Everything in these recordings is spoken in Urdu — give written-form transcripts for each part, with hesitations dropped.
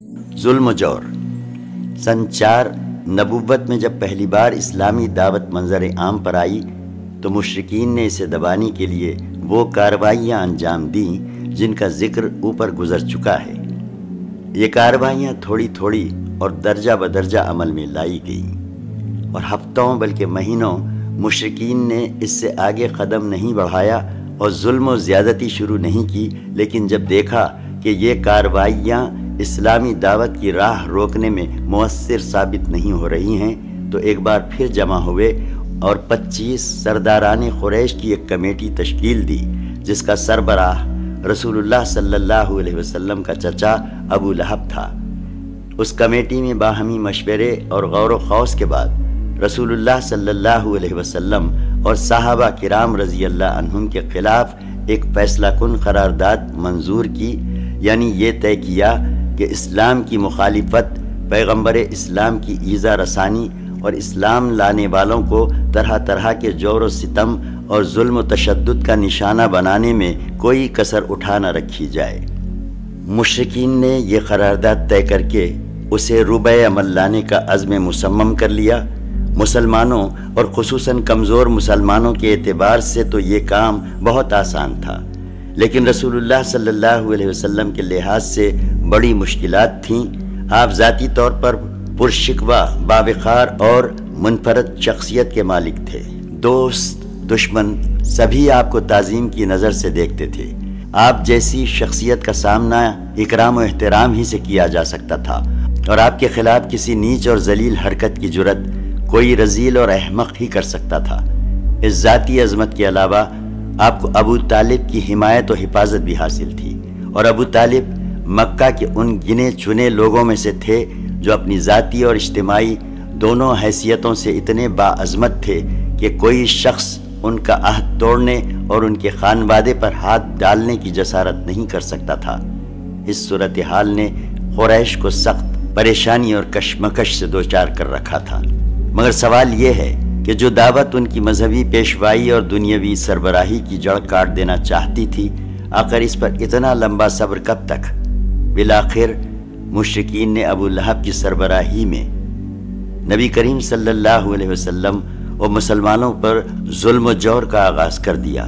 ظلم و جور۔ سن 4 نبوت میں جب پہلی بار اسلامی دعوت منظر عام پر آئی تو مشرکین نے اسے دبانے کے لیے وہ کارروائیاں انجام دیں جن کا ذکر اوپر گزر چکا ہے۔ یہ کارروائیاں تھوڑی تھوڑی اور درجہ بدرجہ عمل میں لائی گئیں، اور ہفتوں بلکہ مہینوں مشرکین نے اس سے آگے قدم نہیں بڑھایا اور ظلم و زیادتی شروع نہیں کی، لیکن جب دیکھا کہ یہ کارروائیاں اسلامی دعوت کی راہ روکنے میں مؤثر ثابت نہیں ہو رہی ہیں تو ایک بار پھر جمع ہوئے اور 25 سرداران قریش کی ایک کمیٹی تشکیل دی، جس کا سربراہ رسول اللہ صلی اللہ علیہ وسلم کا چچا ابو لہب تھا۔ اس کمیٹی میں باہمی مشورے اور غور و خوض کے بعد رسول اللہ صلی اللہ علیہ وسلم اور صحابہ کرام رضی اللہ عنہم کے خلاف ایک فیصلہ کن قرارداد منظور کی، یعنی یہ طے کیا کہ اسلام کی مخالفت، پیغمبر اسلام کی ایذا رسانی اور اسلام لانے والوں کو طرح طرح کے جور و ستم اور ظلم و تشدد کا نشانہ بنانے میں کوئی کسر اٹھا نہ رکھی جائے۔ مشرکین نے یہ قرارداد طے کر کے اسے روبہ عمل لانے کا عزم مصمم کر لیا۔ مسلمانوں اور خصوصاً کمزور مسلمانوں کے اعتبار سے تو یہ کام بہت آسان تھا، لیکن رسول اللہ صلی اللہ علیہ وسلم کے لحاظ سے بڑی مشکلات تھیں۔ آپ ذاتی طور پر پرشکوہ، باوقار اور منفرد شخصیت کے مالک تھے۔ دوست، دشمن سبھی آپ کو تعظیم کی نظر سے دیکھتے تھے۔ آپ جیسی شخصیت کا سامنا اکرام و احترام ہی سے کیا جا سکتا تھا، اور آپ کے خلاف کسی نیچ اور ذلیل حرکت کی جرت کوئی رذیل اور احمق ہی کر سکتا تھا۔ اس ذاتی عظمت کے علاوہ آپ کو ابو طالب کی حمایت و حفاظت بھی حاصل تھی، اور ابو طالب مکہ کے ان گنے چنے لوگوں میں سے تھے جو اپنی ذاتی اور اجتماعی دونوں حیثیتوں سے اتنے باعظمت تھے کہ کوئی شخص ان کا عہد توڑنے اور ان کے خانوادے پر ہاتھ ڈالنے کی جسارت نہیں کر سکتا تھا۔ اس صورتحال نے قریش کو سخت پریشانی اور کشمکش سے دوچار کر رکھا تھا، مگر سوال یہ ہے کہ جو دعوت ان کی مذہبی پیشوائی اور دنیاوی سربراہی کی جڑ کاٹ دینا چاہتی تھی، آخر اس پر اتنا لمبا صبر کب تک؟ بالآخر مشرکین نے ابو لہب کی سربراہی میں نبی کریم صلی اللہ علیہ وسلم اور مسلمانوں پر ظلم و جور کا آغاز کر دیا۔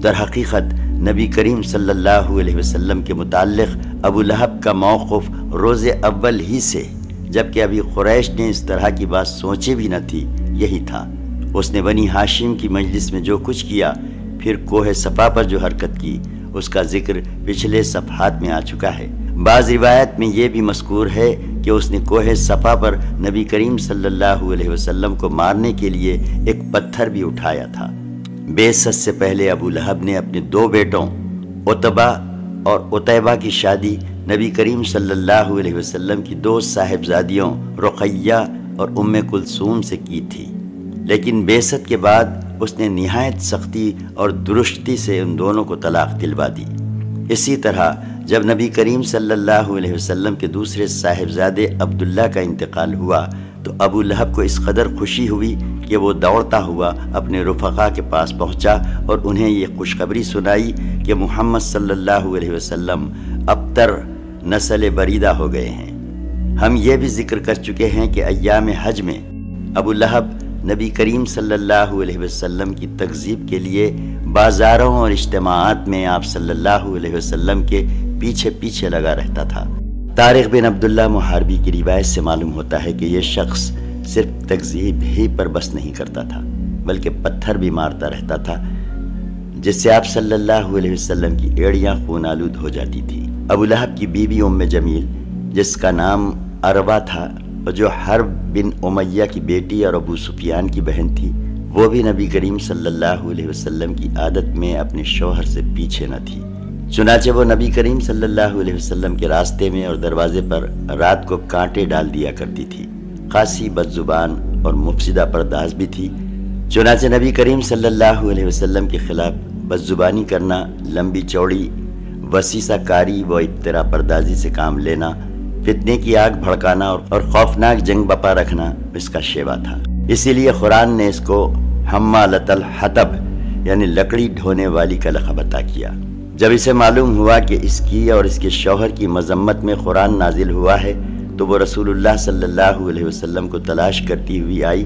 در حقیقت نبی کریم صلی اللہ علیہ وسلم کے متعلق ابو لہب کا موقف روز اول ہی سے، جبکہ ابھی قریش نے اس طرح کی بات سوچے بھی نہ تھی، یہی تھا۔ اس نے بنی ہاشم کی مجلس میں جو کچھ کیا، پھر کوہ صفا پر جو حرکت کی، اس کا ذکر پچھلے صفحات میں آ چکا ہے۔ بعض روایت میں یہ بھی مذکور ہے کہ اس نے کوہ صفا پر نبی کریم صلی اللہ علیہ وسلم کو مارنے کے لیے ایک پتھر بھی اٹھایا تھا۔ بعثت سے پہلے ابو لہب نے اپنے 2 بیٹوں عتبہ اور عتیبہ کی شادی نبی کریم صلی اللہ علیہ وسلم کی 2 صاحبزادیوں رقیہ اور ام کلثوم سے کی تھی، لیکن بعثت کے بعد اس نے نہایت سختی اور درستی سے ان دونوں کو طلاق دلوا دی۔ اسی طرح جب نبی کریم صلی اللہ علیہ وسلم کے دوسرے صاحبزادے عبداللہ کا انتقال ہوا تو ابو لہب کو اس قدر خوشی ہوئی کہ وہ دوڑتا ہوا اپنے رفقا کے پاس پہنچا اور انہیں یہ خوشخبری سنائی کہ محمد صلی اللہ علیہ وسلم ابتر نسل بریدہ ہو گئے ہیں۔ ہم یہ بھی ذکر کر چکے ہیں کہ ایام حج میں ابو لہب نبی کریم صلی اللہ علیہ وسلم کی تکذیب کے لیے بازاروں اور اجتماعات میں آپ صلی اللہ علیہ وسلم کے پیچھے پیچھے لگا رہتا تھا۔ طارق بن عبداللہ محاربی کی روایت سے معلوم ہوتا ہے کہ یہ شخص صرف تکذیب ہی پر بس نہیں کرتا تھا، بلکہ پتھر بھی مارتا رہتا تھا، جس سے آپ صلی اللہ علیہ وسلم کی ایڑیاں خون آلود ہو جاتی تھی۔ ابو لہب کی بیوی ام جمیل، جس کا نام عربہ تھا اور جو حرب بن امیہ کی بیٹی اور ابو سفیان کی بہن تھی، وہ بھی نبی کریم صلی اللہ علیہ وسلم کی عادت میں اپنے شوہر سے پیچھے نہ تھی۔ چنانچہ وہ نبی کریم صلی اللہ علیہ وسلم کے راستے میں اور دروازے پر رات کو کانٹے ڈال دیا کرتی تھی۔ خاصی بد زبان اور مفسدہ پرداز بھی تھی۔ چنانچہ نبی کریم صلی اللہ علیہ وسلم کے خلاف بد زبانی کرنا، لمبی چوڑی وسیسہ کاری و ابترا پردازی سے کام لینا، فتنے کی آگ بھڑکانا اور خوفناک جنگ بپا رکھنا اس کا شیوا تھا۔ اسی لیے قرآن نے اس کو حمالۃ الحطب یعنی لکڑی ڈھونے والی کا لقب عطا کیا۔ جب اسے معلوم ہوا کہ اس کی اور اس کے شوہر کی مذمت میں قرآن نازل ہوا ہے تو وہ رسول اللہ صلی اللہ علیہ وسلم کو تلاش کرتی ہوئی آئی۔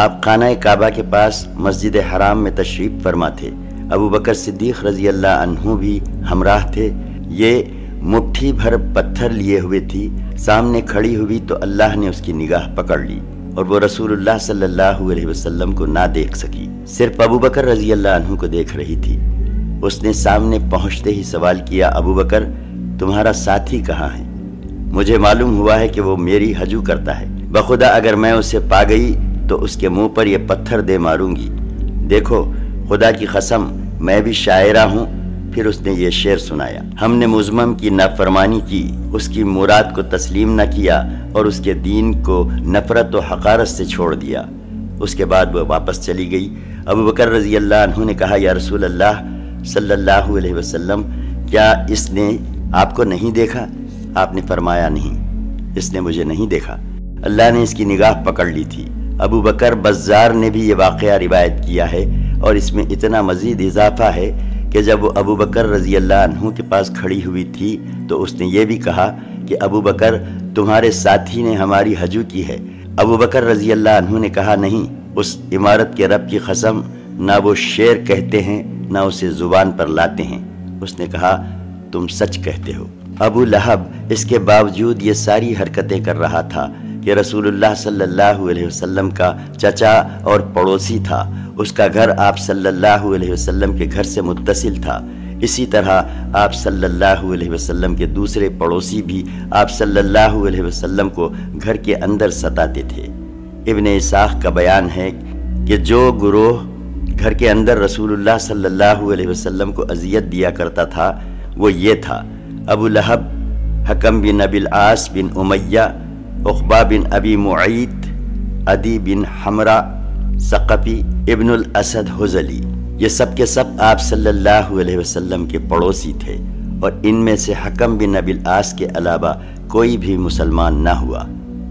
آپ خانہ کعبہ کے پاس مسجد حرام میں تشریف فرما تھے۔ ابو بکر صدیق رضی اللہ عنہ بھی ہمراہ تھے۔ یہ مٹھی بھر پتھر لیے ہوئے تھی، سامنے کھڑی ہوئی تو اللہ نے اس کی نگاہ پکڑ لی اور وہ رسول اللہ صلی اللہ علیہ وسلم کو نہ دیکھ سکی، صرف ابو بکر رضی اللہ عنہ کو دیکھ رہی تھی۔ اس نے سامنے پہنچتے ہی سوال کیا، ابو بکر تمہارا ساتھی کہاں ہے؟ مجھے معلوم ہوا ہے کہ وہ میری ہجو کرتا ہے، بخدا اگر میں اسے پا گئی تو اس کے منہ پر یہ پتھر دے ماروں گی۔ دیکھو خدا کی قسم میں بھی شاعرہ ہوں۔ پھر اس نے یہ شعر سنایا، ہم نے مزمم کی نافرمانی کی، اس کی مراد کو تسلیم نہ کیا اور اس کے دین کو نفرت و حقارت سے چھوڑ دیا۔ اس کے بعد وہ واپس چلی گئی۔ ابو بکر رضی اللہ عنہ نے کہا، یا رسول اللہ صلی اللہ علیہ وسلم کیا اس نے آپ کو نہیں دیکھا؟ آپ نے فرمایا نہیں، اس نے مجھے نہیں دیکھا، اللہ نے اس کی نگاہ پکڑ لی تھی۔ ابو بکر بزار نے بھی یہ واقعہ روایت کیا ہے اور اس میں اتنا مزید اضافہ ہے کہ جب وہ ابو بکر رضی اللہ عنہ کے پاس کھڑی ہوئی تھی تو اس نے یہ بھی کہا کہ ابو بکر تمہارے ساتھی نے ہماری ہجو کی ہے۔ ابو بکر رضی اللہ عنہ نے کہا، نہیں، اس عمارت کے رب کی قسم نہ وہ شعر کہتے ہیں نہ اسے زبان پر لاتے ہیں۔ اس نے کہا، تم سچ کہتے ہو۔ ابو لہب اس کے باوجود یہ ساری حرکتیں کر رہا تھا کہ رسول اللہ صلی اللہ علیہ وسلم کا چچا اور پڑوسی تھا، اس کا گھر آپ صلی اللہ علیہ وسلم کے گھر سے متصل تھا۔ اسی طرح آپ صلی اللہ علیہ وسلم کے دوسرے پڑوسی بھی آپ صلی اللہ علیہ وسلم کو گھر کے اندر ستاتے تھے۔ ابن اسحاق کا بیان ہے کہ جو گروہ گھر کے اندر رسول اللہ صلی اللہ علیہ وسلم کو اذیت دیا کرتا تھا وہ یہ تھا: ابو لہب، حکم بن ابی العاص بن امیہ، عقبہ بن ابی معیط، عدی بن حمرہ ثقفی، ابن الاسد حزلی۔ یہ سب کے سب آپ صلی اللہ علیہ وسلم کے پڑوسی تھے اور ان میں سے حکم بن ابی العاص کے علاوہ کوئی بھی مسلمان نہ ہوا۔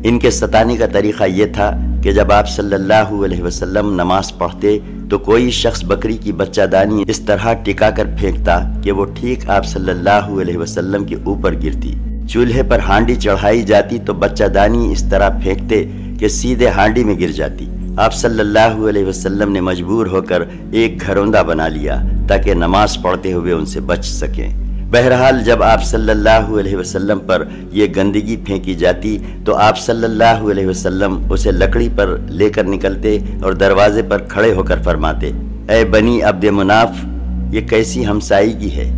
ان کے ستانے کا طریقہ یہ تھا کہ جب آپ صلی اللہ علیہ وسلم نماز پڑھتے تو کوئی شخص بکری کی بچہ دانی اس طرح ٹکا کر پھینکتا کہ وہ ٹھیک آپ صلی اللہ علیہ وسلم کے اوپر گرتی۔ چولہے پر ہانڈی چڑھائی جاتی تو بچہ دانی اس طرح پھینکتے کہ سیدھے ہانڈی میں گر جاتی۔ آپ صلی اللہ علیہ وسلم نے مجبور ہو کر ایک گھروندہ بنا لیا تاکہ نماز پڑھتے ہوئے ان سے بچ سکیں۔ بہرحال جب آپ صلی اللہ علیہ وسلم پر یہ گندگی پھینکی جاتی تو آپ صلی اللہ علیہ وسلم اسے لکڑی پر لے کر نکلتے اور دروازے پر کھڑے ہو کر فرماتے، اے بنی عبد مناف، یہ کیسی ہمسائیگی ہے؟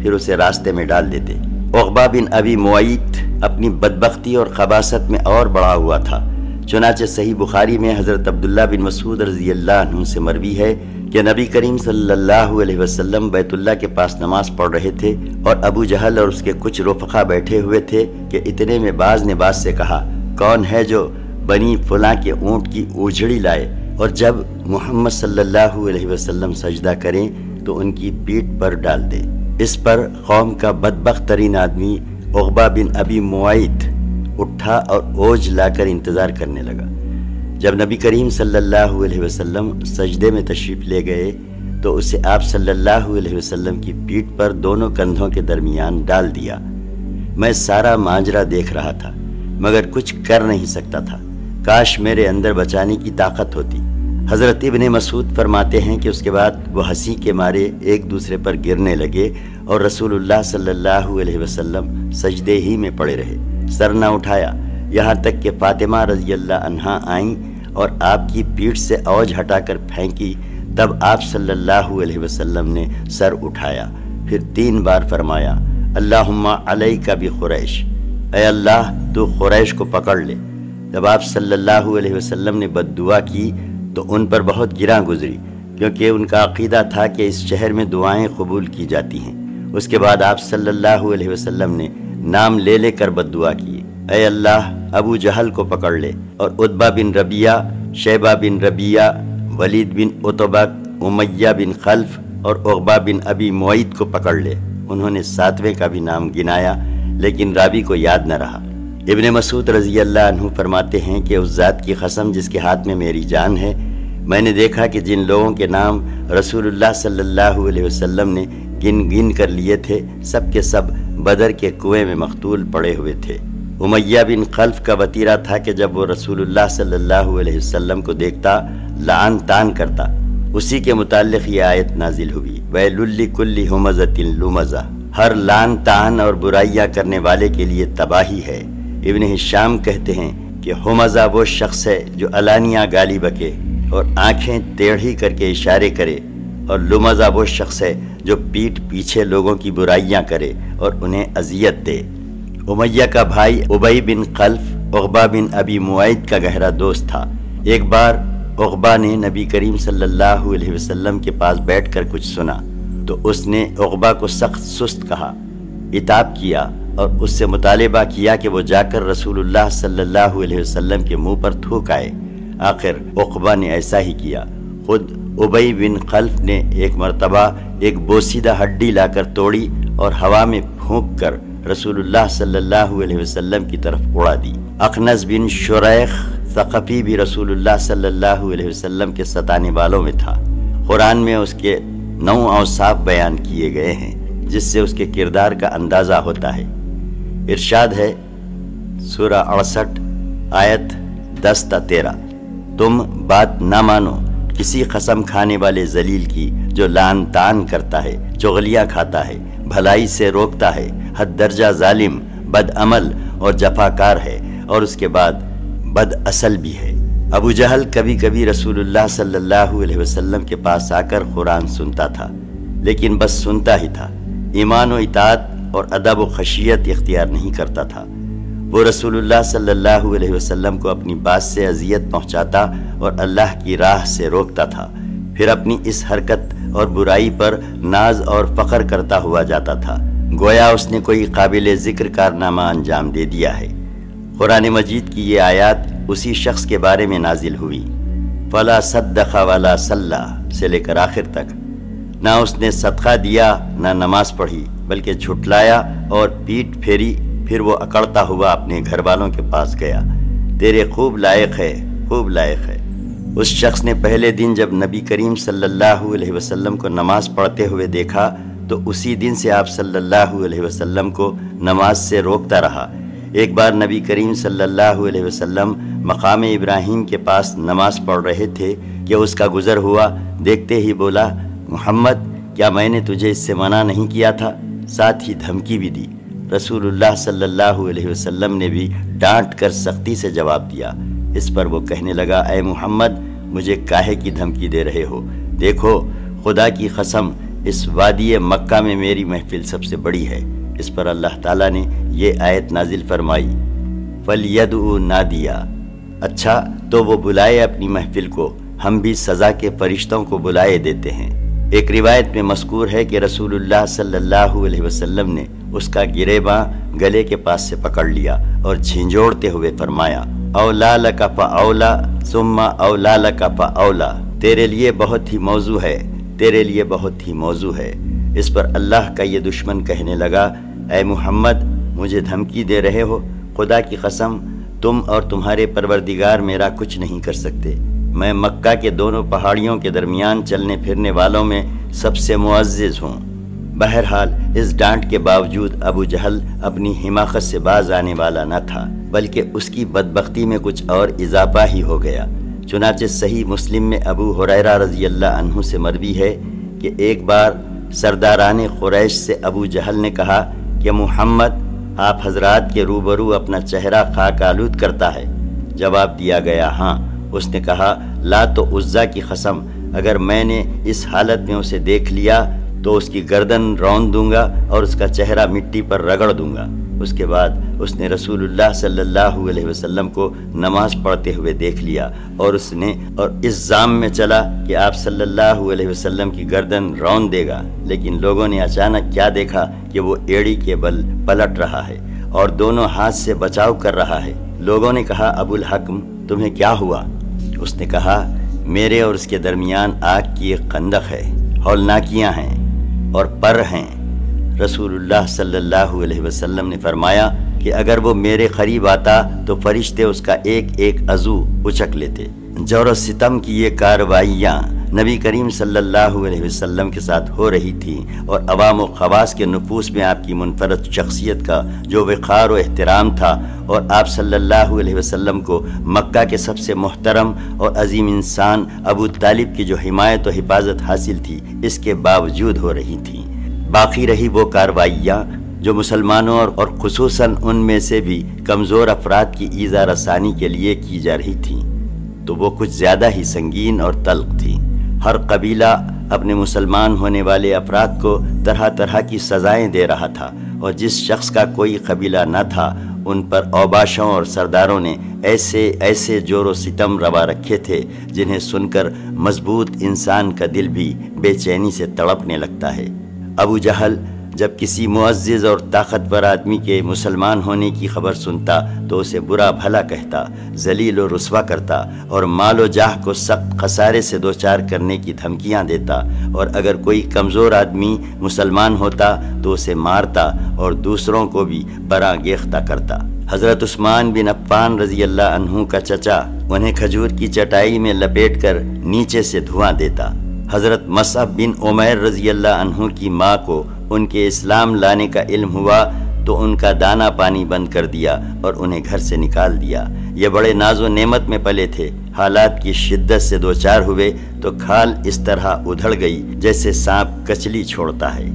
پھر اسے راستے میں ڈال دیتے۔ عقبہ بن ابی معیط اپنی بدبختی اور خباثت میں اور بڑھا ہوا تھا، چنانچہ صحیح بخاری میں حضرت عبداللہ بن مسعود رضی اللہ عنہ سے مروی ہے کہ نبی کریم صلی اللہ علیہ وسلم بیت اللہ کے پاس نماز پڑھ رہے تھے اور ابو جہل اور اس کے کچھ رفقا بیٹھے ہوئے تھے کہ اتنے میں باز نے باز سے کہا، کون ہے جو بنی فلاں کے اونٹ کی اوجھڑی لائے اور جب محمد صلی اللہ علیہ وسلم سجدہ کریں تو ان کی پیٹھ پر ڈال دے۔ اس پر قوم کا بدبخت ترین آدمی عقبہ بن ابی معیط اٹھا اور اوج لا کر انتظار کرنے لگا۔ جب نبی کریم صلی اللہ علیہ وسلم سجدے میں تشریف لے گئے تو اسے آپ صلی اللہ علیہ وسلم کی پیٹھ پر دونوں کندھوں کے درمیان ڈال دیا۔ میں سارا ماجرا دیکھ رہا تھا مگر کچھ کر نہیں سکتا تھا، کاش میرے اندر بچانے کی طاقت ہوتی۔ حضرت ابن مسعود فرماتے ہیں کہ اس کے بعد وہ ہنسی کے مارے ایک دوسرے پر گرنے لگے اور رسول اللہ صلی اللہ علیہ وسلم سجدے ہی میں پڑے رہے، سر نہ اٹھایا، یہاں تک کہ فاطمہ رضی اللہ عنہا آئیں اور آپ کی پیٹھ سے اوج ہٹا کر پھینکی، تب آپ صلی اللہ علیہ وسلم نے سر اٹھایا، پھر 3 بار فرمایا، اللہم علیک بقریش، اے اللہ تو قریش کو پکڑ لے۔ جب آپ صلی اللہ علیہ وسلم نے بد دعا کی تو ان پر بہت گراں گزری، کیونکہ ان کا عقیدہ تھا کہ اس شہر میں دعائیں قبول کی جاتی ہیں۔ اس کے بعد آپ صلی اللہ علیہ وسلم نے نام لے لے کر بد دعا کی، اے اللہ ابو جہل کو پکڑ لے اور عتبہ بن ربیہ، شیبہ بن ربیہ، ولید بن عتبہ، امیہ بن خلف اور عقبہ بن ابی معیط کو پکڑ لے۔ انہوں نے 7ویں کا بھی نام گنایا لیکن راوی کو یاد نہ رہا۔ ابن مسعود رضی اللہ عنہ فرماتے ہیں کہ اس ذات کی قسم جس کے ہاتھ میں میری جان ہے، میں نے دیکھا کہ جن لوگوں کے نام رسول اللہ صلی اللہ علیہ وسلم نے گن گن کر لیے تھے، سب کے سب بدر کے کنویں میں مقتول پڑے ہوئے تھے۔ امیہ بن خلف کا وتیرہ تھا کہ جب وہ رسول اللہ صلی اللہ علیہ وسلم کو دیکھتا لعن طعن کرتا۔ اسی کے متعلق یہ آیت نازل ہوئی، وَيْلٌ لِّكُلِّ ہُمَزَةٍ لُمَزَةٍ، ہر لعن طعن اور برائیاں کرنے والے کے لیے تباہی ہے۔ ابن ہشام کہتے ہیں کہ ہمزہ وہ شخص ہے جو علانیہ گالی بکے اور آنکھیں ٹیڑھی کر کے اشارے کرے، اور لمزہ وہ شخص ہے جو پیٹھ پیچھے لوگوں کی برائیاں کرے اور انہیں اذیت دے۔ امیہ کا بھائی ابی بن خلف عقبہ بن ابی معیط کا گہرا دوست تھا۔ ایک بار عقبہ نے نبی کریم صلی اللہ علیہ وسلم کے پاس بیٹھ کر کچھ سنا تو اس نے عقبہ کو سخت سست کہا، عتاب کیا اور اس سے مطالبہ کیا کہ وہ جا کر رسول اللہ صلی اللہ علیہ وسلم کے منہ پر تھوک آئے۔ آخر عقبہ نے ایسا ہی کیا۔ خود ابی بن خلف نے ایک مرتبہ ایک بوسیدہ ہڈی لا کر توڑی اور ہوا میں پھونک کر رسول اللہ صلی اللہ علیہ وسلم کی طرف اڑا دی۔ اخنس بن شریح ثقفی بھی رسول اللہ صلی اللہ علیہ وسلم کے ستانے والوں میں تھا۔ قرآن میں اس کے 9 اوصاف بیان کیے گئے ہیں جس سے اس کے کردار کا اندازہ ہوتا ہے۔ ارشاد ہے سورہ 68 آیت 10 تا 13، تم بات نہ مانو کسی قسم کھانے والے ذلیل کی جو لعن طعن کرتا ہے، چغلیاں کھاتا ہے، بھلائی سے روکتا ہے، حد درجہ ظالم، بد عمل اور جفاکار ہے، اور اس کے بعد بد اصل بھی ہے۔ ابو جہل کبھی کبھی رسول اللہ صلی اللہ علیہ وسلم کے پاس آ کر قرآن سنتا تھا، لیکن بس سنتا ہی تھا، ایمان و اطاعت اور ادب و خشیت اختیار نہیں کرتا تھا۔ وہ رسول اللہ صلی اللہ علیہ وسلم کو اپنی بات سے اذیت پہنچاتا اور اللہ کی راہ سے روکتا تھا، پھر اپنی اس حرکت اور برائی پر ناز اور فخر کرتا ہوا جاتا تھا، گویا اس نے کوئی قابل ذکر کارنامہ انجام دے دیا ہے۔ قرآن مجید کی یہ آیات اسی شخص کے بارے میں نازل ہوئی، فلا صدق ولا صلی سے لے کر آخر تک۔ نہ اس نے صدقہ دیا نہ نماز پڑھی، بلکہ جھٹلایا اور پیٹ پھیری، پھر وہ اکڑتا ہوا اپنے گھر والوں کے پاس گیا۔ تیرے خوب لائق ہے، خوب لائق ہے۔ اس شخص نے پہلے دن جب نبی کریم صلی اللہ علیہ وسلم کو نماز پڑھتے ہوئے دیکھا تو اسی دن سے آپ صلی اللہ علیہ وسلم کو نماز سے روکتا رہا۔ ایک بار نبی کریم صلی اللہ علیہ وسلم مقام ابراہیم کے پاس نماز پڑھ رہے تھے کہ اس کا گزر ہوا، دیکھتے ہی بولا، محمد کیا میں نے تجھے اس سے منع نہیں کیا تھا؟ ساتھ ہی دھمکی بھی دی۔ رسول اللہ صلی اللہ علیہ وسلم نے بھی ڈانٹ کر سختی سے جواب دیا۔ اس پر وہ کہنے لگا، اے محمد مجھے کاہے کی دھمکی دے رہے ہو؟ دیکھو خدا کی قسم اس وادی مکہ میں میری محفل سب سے بڑی ہے۔ اس پر اللہ تعالیٰ نے یہ آیت نازل فرمائی، فَلْيَدْعُ نَادِيَا، اچھا تو وہ بلائے اپنی محفل کو، ہم بھی سزا کے فرشتوں کو بلائے دیتے ہیں۔ ایک روایت میں مذکور ہے کہ رسول اللہ صلی اللہ علیہ وسلم نے اس کا گریباں گلے کے پاس سے پکڑ لیا اور جھنجھوڑتے ہوئے فرمایا، اولا لک فاولا ثم اولا لک فاولا، تیرے لیے بہت ہی موضوع ہے، تیرے لیے بہت ہی موضوع ہے۔ اس پر اللہ کا یہ دشمن کہنے لگا، اے محمد مجھے دھمکی دے رہے ہو؟ خدا کی قسم تم اور تمہارے پروردگار میرا کچھ نہیں کر سکتے۔ میں مکہ کے دونوں پہاڑیوں کے درمیان چلنے پھرنے والوں میں سب سے معزز ہوں۔ بہرحال اس ڈانٹ کے باوجود ابو جہل اپنی حماقت سے باز آنے والا نہ تھا، بلکہ اس کی بدبختی میں کچھ اور اضافہ ہی ہو گیا۔ چنانچہ صحیح مسلم میں ابو ہریرہ رضی اللہ عنہ سے مروی ہے کہ ایک بار سرداران قریش سے ابو جہل نے کہا کہ محمد آپ حضرات کے روبرو اپنا چہرہ خاک آلود کرتا ہے؟ جواب دیا گیا ہاں۔ اس نے کہا، لات و عزیٰ کی قسم اگر میں نے اس حالت میں اسے دیکھ لیا تو اس کی گردن رون دوں گا اور اس کا چہرہ مٹی پر رگڑ دوں گا۔ اس کے بعد اس نے رسول اللہ صلی اللہ علیہ وسلم کو نماز پڑھتے ہوئے دیکھ لیا اور اس ظام میں چلا کہ آپ صلی اللہ علیہ وسلم کی گردن رون دے گا، لیکن لوگوں نے اچانک کیا دیکھا کہ وہ ایڑی کے بل پلٹ رہا ہے اور دونوں ہاتھ سے بچاؤ کر رہا ہے۔ لوگوں نے کہا، ابو الحکم تمہیں کیا ہوا؟ اس نے کہا، میرے اور اس کے درمیان آگ کی ایک خندق ہے، ہولناکیاں ہیں اور پر ہیں۔ رسول اللہ صلی اللہ علیہ وسلم نے فرمایا کہ اگر وہ میرے قریب آتا تو فرشتے اس کا ایک ایک عضو اچک لیتے۔ جور و ستم کی یہ کارروائیاں نبی کریم صلی اللہ علیہ وسلم کے ساتھ ہو رہی تھی، اور عوام و خواص کے نفوس میں آپ کی منفرد شخصیت کا جو وقار و احترام تھا، اور آپ صلی اللہ علیہ وسلم کو مکہ کے سب سے محترم اور عظیم انسان ابو طالب کی جو حمایت و حفاظت حاصل تھی، اس کے باوجود ہو رہی تھیں۔ باقی رہی وہ کارروائیاں جو مسلمانوں اور خصوصاً ان میں سے بھی کمزور افراد کی ایذا رسانی کے لیے کی جا رہی تھیں، تو وہ کچھ زیادہ ہی سنگین اور تلخ تھیں۔ ہر قبیلہ اپنے مسلمان ہونے والے افراد کو طرح طرح کی سزائیں دے رہا تھا، اور جس شخص کا کوئی قبیلہ نہ تھا ان پر اوباشوں اور سرداروں نے ایسے جور و ستم روا رکھے تھے جنہیں سن کر مضبوط انسان کا دل بھی بے چینی سے تڑپنے لگتا ہے۔ ابو جہل جب کسی معزز اور طاقتور آدمی کے مسلمان ہونے کی خبر سنتا تو اسے برا بھلا کہتا، ذلیل و رسوا کرتا، اور مال و جاہ کو سخت خسارے سے دوچار کرنے کی دھمکیاں دیتا، اور اگر کوئی کمزور آدمی مسلمان ہوتا تو اسے مارتا اور دوسروں کو بھی براں گیختہ کرتا۔ حضرت عثمان بن عفان رضی اللہ عنہ کا چچا انہیں کھجور کی چٹائی میں لپیٹ کر نیچے سے دھواں دیتا۔ حضرت مصعب بن عمیر رضی اللہ عنہ کی ماں کو ان کے اسلام لانے کا علم ہوا تو ان کا دانا پانی بند کر دیا اور انہیں گھر سے نکال دیا۔ یہ بڑے ناز و نعمت میں پلے تھے، حالات کی شدت سے دوچار ہوئے تو کھال اس طرح ادھڑ گئی جیسے سانپ کچلی چھوڑتا ہے۔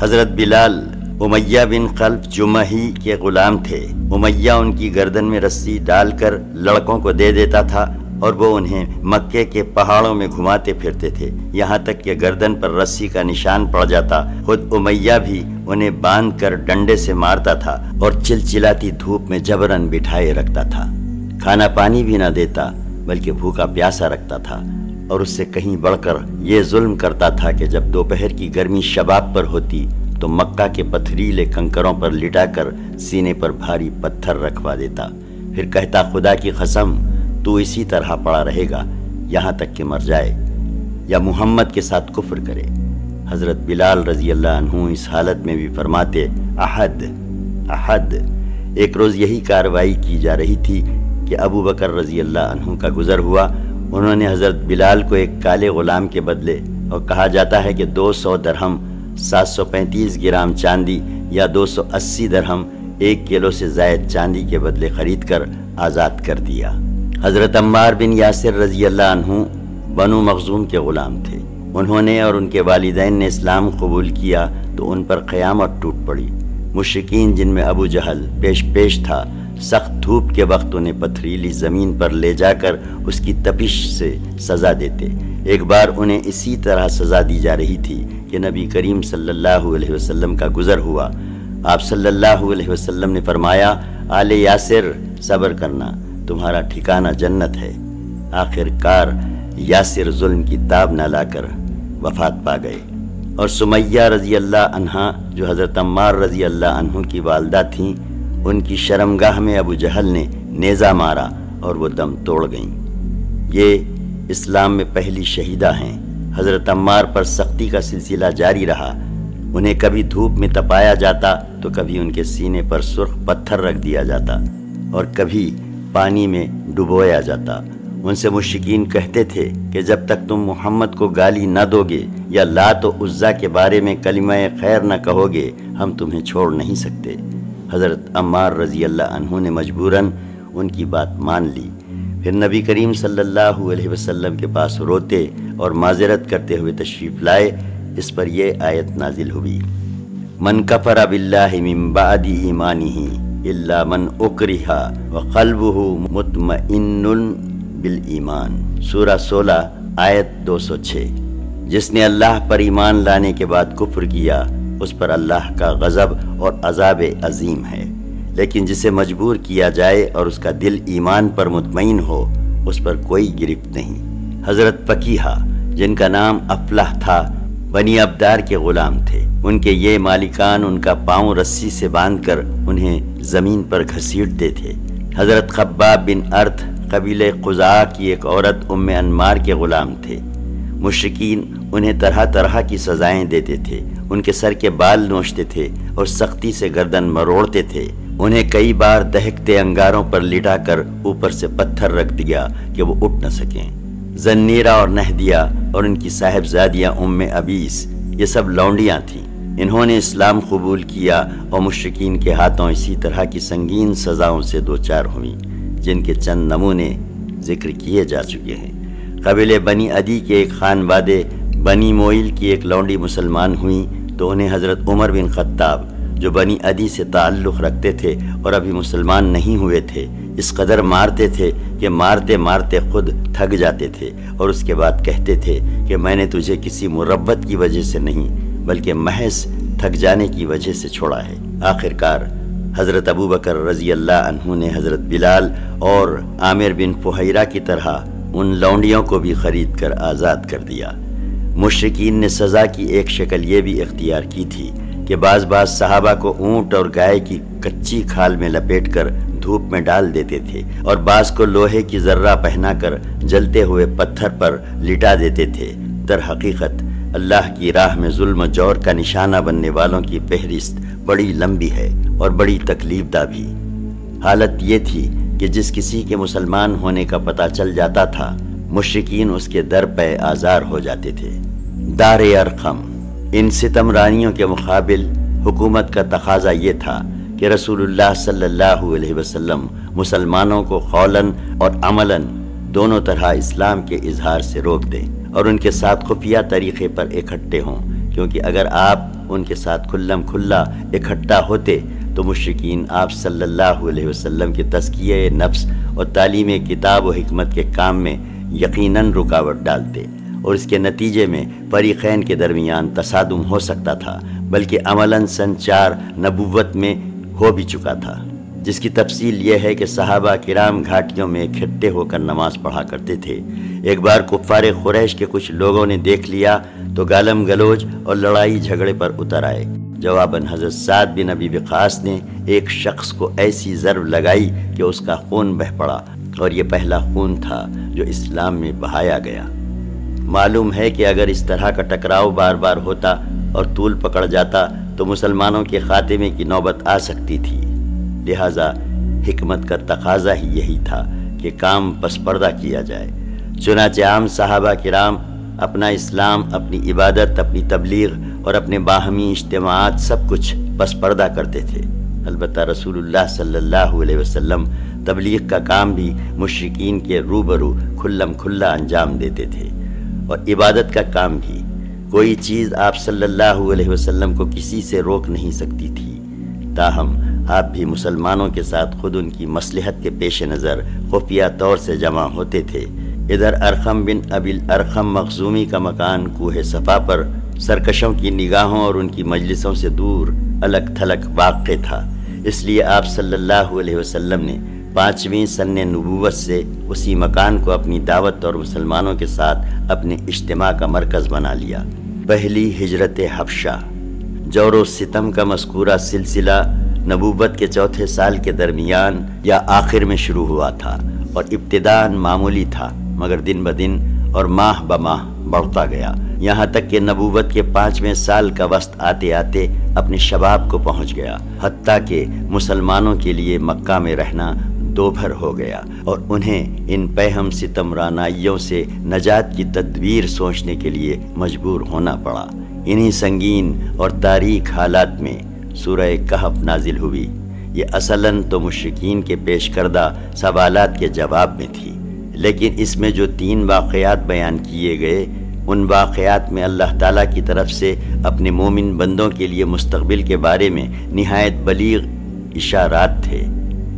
حضرت بلال امیہ بن خلف جمحی کے غلام تھے۔ امیہ ان کی گردن میں رسی ڈال کر لڑکوں کو دے دیتا تھا، اور وہ انہیں مکے کے پہاڑوں میں گھماتے پھرتے تھے، یہاں تک کہ گردن پر رسی کا نشان پڑ جاتا۔ خود امیہ بھی انہیں باندھ کر ڈنڈے سے مارتا تھا اور چلچلاتی دھوپ میں جبراً بٹھائے رکھتا تھا۔ کھانا پانی بھی نہ دیتا بلکہ بھوکا پیاسا رکھتا تھا، اور اس سے کہیں بڑھ کر یہ ظلم کرتا تھا کہ جب دوپہر کی گرمی شباب پر ہوتی تو مکہ کے پتھریلے کنکروں پر لٹا کر سینے پر بھاری پتھر رکھوا دیتا، پھر کہتا خدا کی قسم تو اسی طرح پڑا رہے گا یہاں تک کہ مر جائے یا محمد کے ساتھ کفر کرے۔ حضرت بلال رضی اللہ عنہ اس حالت میں بھی فرماتے احد احد۔ ایک روز یہی کارروائی کی جا رہی تھی کہ ابو بکر رضی اللہ عنہ کا گزر ہوا۔ انہوں نے حضرت بلال کو ایک کالے غلام کے بدلے، اور کہا جاتا ہے کہ 200 درہم 735 گرام چاندی یا 280 درہم 1 کلو سے زائد چاندی کے بدلے خرید کر آزاد کر دیا۔ حضرت عمار بن یاسر رضی اللہ عنہ بنو مخزوم کے غلام تھے۔ انہوں نے اور ان کے والدین نے اسلام قبول کیا تو ان پر قیامت ٹوٹ پڑی۔ مشرکین جن میں ابو جہل پیش تھا، سخت دھوپ کے وقت انہیں پتھریلی زمین پر لے جا کر اس کی تپش سے سزا دیتے۔ ایک بار انہیں اسی طرح سزا دی جا رہی تھی کہ نبی کریم صلی اللہ علیہ وسلم کا گزر ہوا۔ آپ صلی اللہ علیہ وسلم نے فرمایا، آل یاسر صبر کرنا، تمہارا ٹھکانہ جنت ہے۔ آخر کار یاسر ظلم کی تاب نہ لا کر وفات پا گئے، اور سمیہ رضی اللہ عنہا جو حضرت عمار رضی اللہ عنہ کی والدہ تھیں، ان کی شرمگاہ میں ابو جہل نے نیزہ مارا اور وہ دم توڑ گئیں۔ یہ اسلام میں پہلی شہیدہ ہیں۔ حضرت عمار پر سختی کا سلسلہ جاری رہا۔ انہیں کبھی دھوپ میں تپایا جاتا تو کبھی ان کے سینے پر سرخ پتھر رکھ دیا جاتا، اور کبھی پانی میں ڈبویا جاتا۔ ان سے مشرکین کہتے تھے کہ جب تک تم محمد کو گالی نہ دو گے یا لات و عزا کے بارے میں کلمہ خیر نہ کہو گے، ہم تمہیں چھوڑ نہیں سکتے۔ حضرت عمار رضی اللہ عنہ نے مجبوراً ان کی بات مان لی۔ پھر نبی کریم صلی اللہ علیہ وسلم کے پاس روتے اور معذرت کرتے ہوئے تشریف لائے۔ اس پر یہ آیت نازل ہوئی، من کفر باللہ من بعد ایمانہ الا من اکرہ وقلبہ مطمئن بالایمان، سورہ 16 آیت 206۔ جس نے اللہ پر ایمان لانے کے بعد کفر کیا اس پر اللہ کا غضب اور عذاب عظیم ہے، لیکن جسے مجبور کیا جائے اور اس کا دل ایمان پر مطمئن ہو اس پر کوئی گرفت نہیں۔ حضرت فقیہہ جن کا نام افلح تھا بنی عبدار کے غلام تھے۔ ان کے یہ مالکان ان کا پاؤں رسی سے باندھ کر انہیں زمین پر گھسیٹتے تھے۔ حضرت خباب بن ارت قبیلہ قزاع کی ایک عورت ام انمار کے غلام تھے۔ مشرکین انہیں طرح طرح کی سزائیں دیتے تھے، ان کے سر کے بال نوچتے تھے اور سختی سے گردن مروڑتے تھے۔ انہیں کئی بار دہکتے انگاروں پر لٹا کر اوپر سے پتھر رکھ دیا کہ وہ اٹھ نہ سکیں۔ زنیرہ اور نہدیہ اور ان کی صاحبزادیاں ام ابیس، یہ سب لونڈیاں تھیں۔ انہوں نے اسلام قبول کیا اور مشرکین کے ہاتھوں اسی طرح کی سنگین سزاؤں سے دوچار ہوئیں، جن کے چند نمونے ذکر کیے جا چکے ہیں۔ قبیلے بنی عدی کے ایک خانوادے بنی موئل کی ایک لونڈی مسلمان ہوئیں تو انہیں حضرت عمر بن خطاب، جو بنی عدی سے تعلق رکھتے تھے اور ابھی مسلمان نہیں ہوئے تھے، اس قدر مارتے تھے کہ مارتے مارتے خود تھک جاتے تھے اور اس کے بعد کہتے تھے کہ میں نے تجھے کسی مربت کی وجہ سے نہیں بلکہ محض تھک جانے کی وجہ سے چھوڑا ہے۔ آخرکار حضرت ابو بکر رضی اللہ عنہ نے حضرت بلال اور عامر بن فہیرہ کی طرح ان لونڈیوں کو بھی خرید کر آزاد کر دیا۔ مشرکین نے سزا کی ایک شکل یہ بھی اختیار کی تھی کہ بعض صحابہ کو اونٹ اور گائے کی کچی کھال میں لپیٹ کر دھوپ میں ڈال دیتے تھے اور بعض کو لوہے کی ذرہ پہنا کر جلتے ہوئے پتھر پر لٹا دیتے تھے۔ در حقیقت اللہ کی راہ میں ظلم و جور کا نشانہ بننے والوں کی فہرست بڑی لمبی ہے اور بڑی تکلیف دہ بھی۔ حالت یہ تھی کہ جس کسی کے مسلمان ہونے کا پتہ چل جاتا تھا، مشرکین اس کے در پہ آزار ہو جاتے تھے۔ دار ارقم، ان ستم رانیوں کے مقابل حکومت کا تقاضا یہ تھا کہ رسول اللہ صلی اللہ علیہ وسلم مسلمانوں کو قولاً اور عملاً دونوں طرح اسلام کے اظہار سے روک دیں اور ان کے ساتھ خفیہ طریقے پر اکٹھے ہوں، کیونکہ اگر آپ ان کے ساتھ کھلم کھلا اکٹھا ہوتے تو مشرکین آپ صلی اللہ علیہ وسلم کے تزکیہ نفس اور تعلیم کتاب و حکمت کے کام میں یقیناً رکاوٹ ڈالتے، اور اس کے نتیجے میں فریقین کے درمیان تصادم ہو سکتا تھا، بلکہ عملاً سن 4 نبوت میں ہو بھی چکا تھا، جس کی تفصیل یہ ہے کہ صحابہ کرام گھاٹیوں میں اکٹھے ہو کر نماز پڑھا کرتے تھے۔ ایک بار کفار قریش کے کچھ لوگوں نے دیکھ لیا تو گالم گلوچ اور لڑائی جھگڑے پر اتر آئے۔ جواباً حضرت سعد بن ابی وقاص نے ایک شخص کو ایسی ضرب لگائی کہ اس کا خون بہہ پڑا، اور یہ پہلا خون تھا جو اسلام میں بہایا گیا۔ معلوم ہے کہ اگر اس طرح کا ٹکراؤ بار بار ہوتا اور طول پکڑ جاتا تو مسلمانوں کے خاتمے کی نوبت آ سکتی تھی، لہٰذا حکمت کا تقاضا ہی یہی تھا کہ کام پس پردہ کیا جائے۔ چنانچہ عام صحابہ کرام اپنا اسلام، اپنی عبادت، اپنی تبلیغ اور اپنے باہمی اجتماعات سب کچھ پس پردہ کرتے تھے۔ البتہ رسول اللہ صلی اللہ علیہ وسلم تبلیغ کا کام بھی مشرکین کے روبرو کھلم کھلا انجام دیتے تھے، اور عبادت کا کام بھی۔ کوئی چیز آپ صلی اللہ علیہ وسلم کو کسی سے روک نہیں سکتی تھی، تاہم آپ بھی مسلمانوں کے ساتھ خود ان کی مصلحت کے پیش نظر خفیہ طور سے جمع ہوتے تھے۔ ادھر ارقم بن ابی الارقم مخزومی کا مکان کوہ صفا پر سرکشوں کی نگاہوں اور ان کی مجلسوں سے دور الگ تھلگ واقع تھا، اس لیے آپ صلی اللہ علیہ وسلم نے 5ویں سن نبوت سے اسی مکان کو اپنی دعوت اور مسلمانوں کے ساتھ اپنے اجتماع کا مرکز بنا لیا۔ پہلی ہجرت حبشہ، جور و ستم کا مذکورہ سلسلہ نبوت کے 4تھے سال کے درمیان یا آخر میں شروع ہوا تھا، اور ابتداءً معمولی تھا مگر دن بدن اور ماہ بماہ بڑھتا گیا، یہاں تک کہ نبوت کے 5ویں سال کا وسط آتے آتے اپنے شباب کو پہنچ گیا، حتیٰ کہ مسلمانوں کے لیے مکہ میں رہنا دوبھر ہو گیا اور انہیں ان پیہم ستم رانائیوں سے نجات کی تدبیر سوچنے کے لیے مجبور ہونا پڑا۔ انہی سنگین اور تاریک حالات میں سورہ کہف نازل ہوئی۔ یہ اصلاً تو مشرکین کے پیش کردہ سوالات کے جواب میں تھی، لیکن اس میں جو 3 واقعات بیان کیے گئے، ان واقعات میں اللہ تعالیٰ کی طرف سے اپنے مومن بندوں کے لیے مستقبل کے بارے میں نہایت بلیغ اشارات تھے۔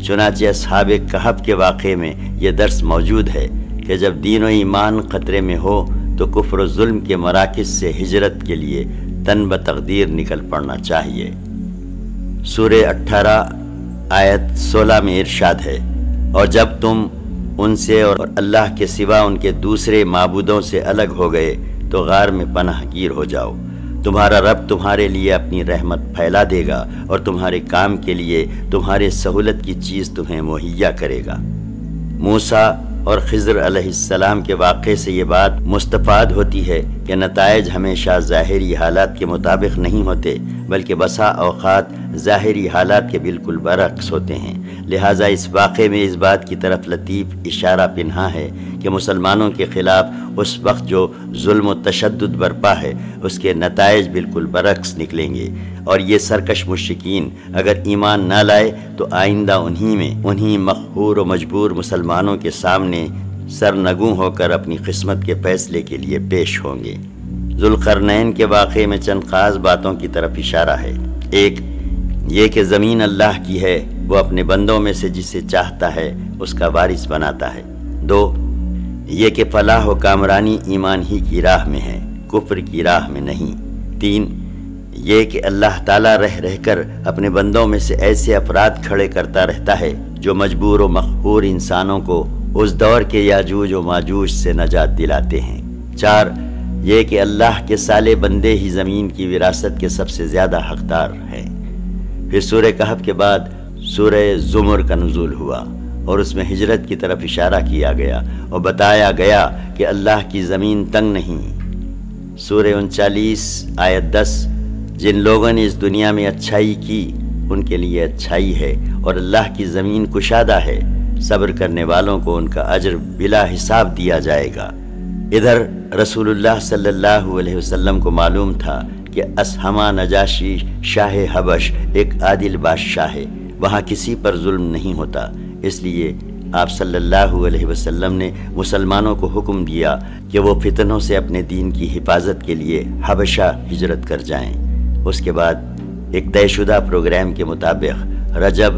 چنانچہ اصحاب کہف کے واقعے میں یہ درس موجود ہے کہ جب دین و ایمان خطرے میں ہو تو کفر و ظلم کے مراکز سے ہجرت کے لیے تن بتقدیر نکل پڑنا چاہیے۔ سورہ 18 آیت 16 میں ارشاد ہے، اور جب تم ان سے اور اللہ کے سوا ان کے دوسرے معبودوں سے الگ ہو گئے تو غار میں پناہ گیر ہو جاؤ، تمہارا رب تمہارے لیے اپنی رحمت پھیلا دے گا اور تمہارے کام کے لیے تمہارے سہولت کی چیز تمہیں مہیا کرے گا۔ موسیٰ اور خضر علیہ السلام کے واقعے سے یہ بات مستفاد ہوتی ہے کہ کہ نتائج ہمیشہ ظاہری حالات کے مطابق نہیں ہوتے، بلکہ بسا اوقات ظاہری حالات کے بالکل برعکس ہوتے ہیں۔ لہٰذا اس واقعے میں اس بات کی طرف لطیف اشارہ پنہاں ہے کہ مسلمانوں کے خلاف اس وقت جو ظلم و تشدد برپا ہے اس کے نتائج بالکل برعکس نکلیں گے، اور یہ سرکش مشرکین اگر ایمان نہ لائے تو آئندہ انہی مقہور و مجبور مسلمانوں کے سامنے سرنگوں ہو کر اپنی قسمت کے فیصلے کے لیے پیش ہوں گے۔ ذوالقرنین کے واقعے میں چند خاص باتوں کی طرف اشارہ ہے۔ ایک، یہ کہ زمین اللہ کی ہے، وہ اپنے بندوں میں سے جسے چاہتا ہے اس کا وارث بناتا ہے۔ دو، یہ کہ فلاح و کامرانی ایمان ہی کی راہ میں ہے، کفر کی راہ میں نہیں۔ تین، یہ کہ اللہ تعالیٰ رہ کر اپنے بندوں میں سے ایسے افراد کھڑے کرتا رہتا ہے جو مجبور و مقہور انسانوں کو اس دور کے یاجوج و ماجوج سے نجات دلاتے ہیں۔ چار، یہ کہ اللہ کے صالح بندے ہی زمین کی وراثت کے سب سے زیادہ حقدار ہیں۔ پھر سورہ کہف کے بعد سورہ زمر کا نزول ہوا اور اس میں ہجرت کی طرف اشارہ کیا گیا اور بتایا گیا کہ اللہ کی زمین تنگ نہیں۔ سورہ 39 آیت 10، جن لوگوں نے اس دنیا میں اچھائی کی ان کے لیے اچھائی ہے اور اللہ کی زمین کشادہ ہے، صبر کرنے والوں کو ان کا اجر بلا حساب دیا جائے گا۔ ادھر رسول اللہ صلی اللہ علیہ وسلم کو معلوم تھا کہ اسہمہ نجاشی شاہ حبش ایک عادل بادشاہ ہے، وہاں کسی پر ظلم نہیں ہوتا، اس لیے آپ صلی اللہ علیہ وسلم نے مسلمانوں کو حکم دیا کہ وہ فتنوں سے اپنے دین کی حفاظت کے لیے حبشہ ہجرت کر جائیں۔ اس کے بعد ایک طے شدہ پروگرام کے مطابق رجب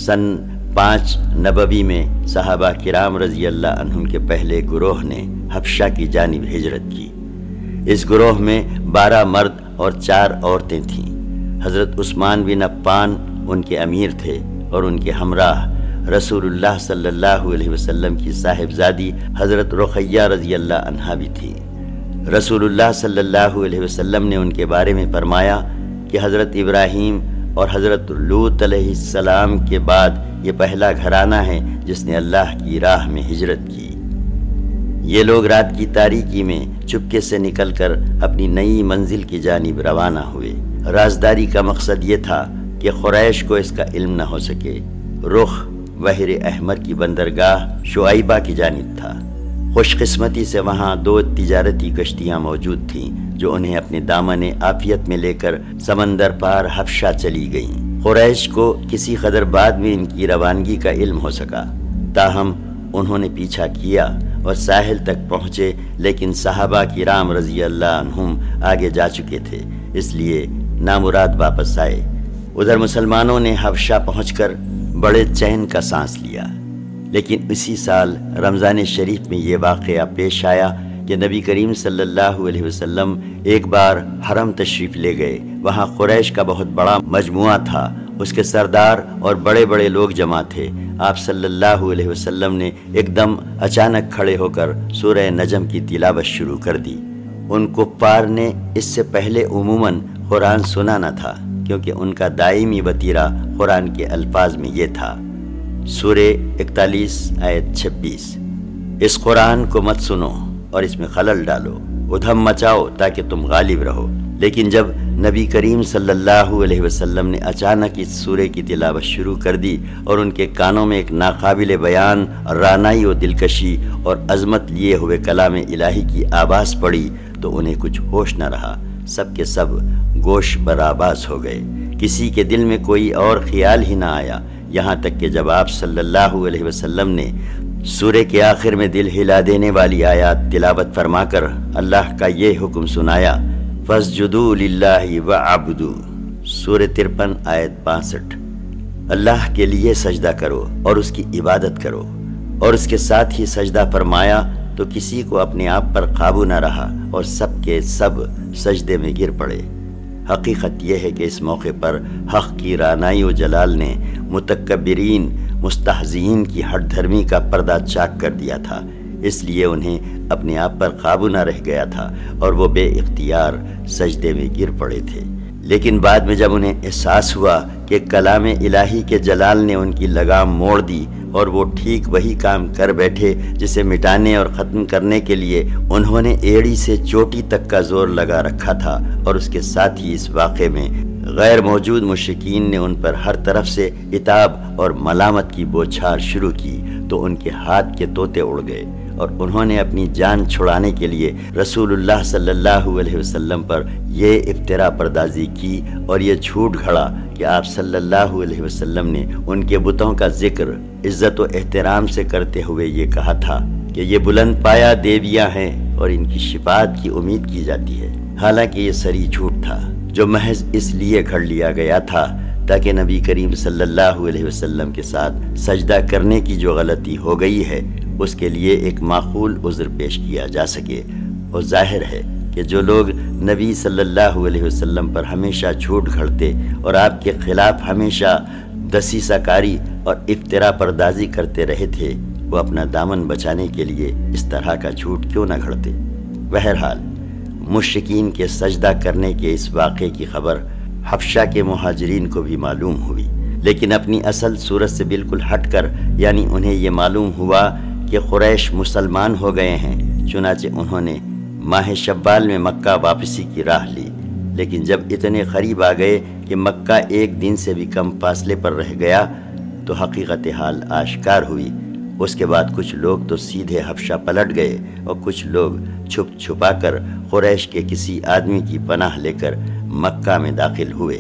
سن 5 نبوی میں صحابہ کرام رضی اللہ عنہم کے پہلے گروہ نے حبشہ کی جانب ہجرت کی۔ اس گروہ میں 12 مرد اور 4 عورتیں تھیں۔ حضرت عثمان بن عفان ان کے امیر تھے اور ان کے ہمراہ رسول اللہ صلی اللہ علیہ وسلم کی صاحبزادی حضرت رقیہ رضی اللہ عنہا بھی تھی۔ رسول اللہ صلی اللہ علیہ وسلم نے ان کے بارے میں فرمایا کہ حضرت ابراہیم اور حضرت لوط علیہ السلام کے بعد یہ پہلا گھرانہ ہے جس نے اللہ کی راہ میں ہجرت کی۔ یہ لوگ رات کی تاریکی میں چپکے سے نکل کر اپنی نئی منزل کی جانب روانہ ہوئے۔ رازداری کا مقصد یہ تھا کہ قریش کو اس کا علم نہ ہو سکے۔ رخ بحر احمر کی بندرگاہ شعیبہ کی جانب تھا۔ خوش قسمتی سے وہاں 2 تجارتی کشتیاں موجود تھیں جو انہیں اپنے دامن عافیت میں لے کر سمندر پار حبشہ چلی گئیں۔ قریش کو کسی قدر بعد میں ان کی روانگی کا علم ہو سکا، تاہم انہوں نے پیچھا کیا اور ساحل تک پہنچے، لیکن صحابہ کرام رضی اللہ عنہم آگے جا چکے تھے، اس لیے نامراد واپس آئے۔ ادھر مسلمانوں نے حبشہ پہنچ کر بڑے چین کا سانس لیا، لیکن اسی سال رمضان شریف میں یہ واقعہ پیش آیا کہ نبی کریم صلی اللہ علیہ وسلم ایک بار حرم تشریف لے گئے۔ وہاں قریش کا بہت بڑا مجموعہ تھا، اس کے سردار اور بڑے بڑے لوگ جمع تھے۔ آپ صلی اللہ علیہ وسلم نے ایک دم اچانک کھڑے ہو کر سورہ نجم کی تلاوت شروع کر دی۔ ان کفار نے اس سے پہلے عموماً قرآن سنا نہ تھا، کیونکہ ان کا دائمی وتیرہ قرآن کے الفاظ میں یہ تھا۔ سورہ 41 آیت 26، اس قرآن کو مت سنو اور اس میں خلل ڈالو، ادھم مچاؤ تاکہ تم غالب رہو۔ لیکن جب نبی کریم صلی اللہ علیہ وسلم نے اچانک اس سورے کی تلاوت شروع کر دی اور ان کے کانوں میں ایک ناقابل بیان رانائی و دلکشی اور عظمت لیے ہوئے کلام الہی کی آواز پڑی تو انہیں کچھ ہوش نہ رہا، سب کے سب گوش برآباز ہو گئے۔ کسی کے دل میں کوئی اور خیال ہی نہ آیا، یہاں تک کہ جب آپ صلی اللہ علیہ وسلم نے سورے کے آخر میں دل ہلا دینے والی آیات تلاوت فرما کر اللہ کا یہ حکم سنایا، فَاسْجُدُوا لِلَّهِ وَعَبُدُوا، سورہ 53 آیت 62، اللہ کے لیے سجدہ کرو اور اس کی عبادت کرو، اور اس کے ساتھ ہی سجدہ فرمایا تو کسی کو اپنے آپ پر قابو نہ رہا اور سب کے سب سجدے میں گر پڑے۔ حقیقت یہ ہے کہ اس موقع پر حق کی رانائی و جلال نے متکبرین مستہزئین کی ہٹ دھرمی کا پردہ چاک کر دیا تھا، اس لیے انہیں اپنے آپ پر قابو نہ رہ گیا تھا اور وہ بے اختیار سجدے میں گر پڑے تھے۔ لیکن بعد میں جب انہیں احساس ہوا کہ کہ کلام الہی کے جلال نے ان کی لگام موڑ دی اور وہ ٹھیک وہی کام کر بیٹھے جسے مٹانے اور ختم کرنے کے لیے انہوں نے ایڑی سے چوٹی تک کا زور لگا رکھا تھا، اور اس کے ساتھ ہی اس واقعے میں غیر موجود مشرکین نے ان پر ہر طرف سے عتاب اور ملامت کی بوچھار شروع کی تو ان کے ہاتھ کے طوطے اڑ گئے، اور انہوں نے اپنی جان چھڑانے کے لیے رسول اللہ صلی اللہ علیہ وسلم پر یہ افترا پردازی کی اور یہ جھوٹ گھڑا کہ آپ صلی اللہ علیہ وسلم نے ان کے بتوں کا ذکر عزت و احترام سے کرتے ہوئے یہ کہا تھا کہ یہ بلند پایا دیویاں ہیں اور ان کی شفاعت کی امید کی جاتی ہے، حالانکہ یہ سری جھوٹ تھا جو محض اس لیے گھڑ لیا گیا تھا تاکہ نبی کریم صلی اللہ علیہ وسلم کے ساتھ سجدہ کرنے کی جو غلطی ہو گئی ہے اس کے لیے ایک معقول عذر پیش کیا جا سکے۔ اور ظاہر ہے کہ جو لوگ نبی صلی اللہ علیہ وسلم پر ہمیشہ جھوٹ گھڑتے اور آپ کے خلاف ہمیشہ دسیسہ کاری اور افترا پردازی کرتے رہے تھے، وہ اپنا دامن بچانے کے لیے اس طرح کا جھوٹ کیوں نہ گھڑتے؟ بہرحال مشرکین کے سجدہ کرنے کے اس واقعے کی خبر حبشہ کے مہاجرین کو بھی معلوم ہوئی، لیکن اپنی اصل صورت سے بالکل ہٹ کر، یعنی انہیں یہ معلوم ہوا کہ قریش مسلمان ہو گئے ہیں، چنانچہ انہوں نے ماہ شوال میں مکہ واپسی کی راہ لی، لیکن جب اتنے قریب آ گئے کہ مکہ ایک دن سے بھی کم فاصلے پر رہ گیا تو حقیقت حال آشکار ہوئی۔ اس کے بعد کچھ لوگ تو سیدھے حبشہ پلٹ گئے اور کچھ لوگ چھپ چھپا کر قریش کے کسی آدمی کی پناہ لے کر مکہ میں داخل ہوئے۔